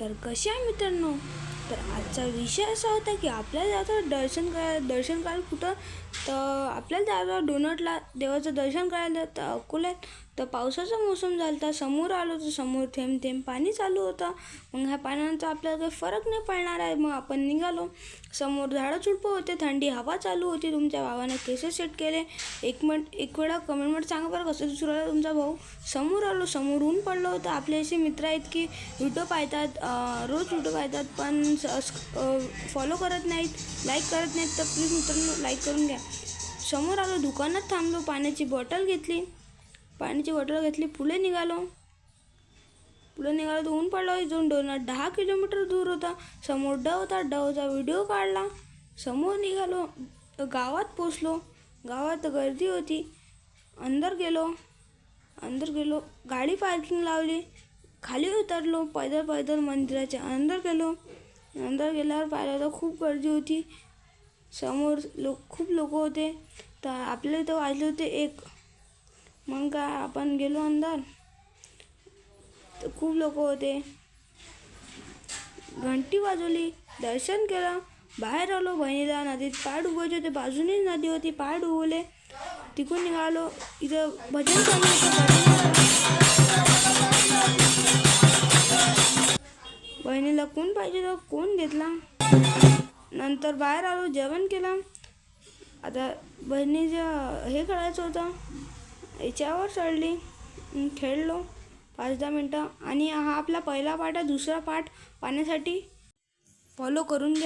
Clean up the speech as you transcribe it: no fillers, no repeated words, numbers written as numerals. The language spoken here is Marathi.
तर कसे आहे मित्रांनो, तर आजचा विषय असा होता की आपल्याला जायचं दर्शन करायला कुठं, तर आपल्याला जायचं डोनटला देवाचं दर्शन करायला. तर अकोल्यात तर पावसाचा मोसम झाला होता. समोर आलो तर समोर थेंब थेंब पाणी चालू होतं. मग ह्या पाण्याचा आपल्याला काही फरक नाही पडणार आहे. मग आपण निघालो. समोर झाडं झुडपं होते, थंडी हवा चालू होती. तुमच्या भावाने केस सेट केले. एक वेळा कमेंटमध्ये सांगा बरं कसं दिसू राहिला तुमचा भाऊ. समोर आलो, समोर ऊन पडलं होतं. आपले असे मित्र आहेत की व्हिडिओ पाहतात, रोज व्हिडिओ पाहतात, पण फॉलो करत नाहीत, लाईक करत नाहीत. तर प्लीज मित्रांनो लाईक करून घ्या. समोर आलो, दुकानात थांबलो, पाण्याची बॉटल घेतली. पुढे निघालो तर ऊन पडलं. इथून डोनट 10 किलोमीटर दूर होता. समोर डव होता, डवचा व्हिडिओ काढला. समोर निघालो, गावात पोचलो. गावात गर्दी होती. अंदर गेलो, गाडी पार्किंग लावली. खाली उतरलो, पैदल मंदिराच्या अंदर गेलो. अंदर गेल्यावर पाहिलं तर खूप गर्दी होती. समोर खूप लोक होते. तर आपल्याला इथं वाजले होते 1. मग काय आपण गेलो अंदर, तर खूप लोक होते. घंटी वाजवली, दर्शन केलं, बाहेर आलो. बहिणीला नदीत पाय डुबायचे होते, बाजूने नदी होती, पाय डुबवले. तिकडून निघालो. इथं भजन चालू होतं. बहिणीला कोण पाहिजे तर कोण घेतला. नंतर बाहेर आलो, जेवण केलं. आता बहिणीचं हे करायचं होतं, याच्यावर चढली, खेळलो 5-10 मिनटं. आणि हा आपला पहिला पार्ट आहे. दुसरा पार्ट पाहण्यासाठी फॉलो करून घ्या.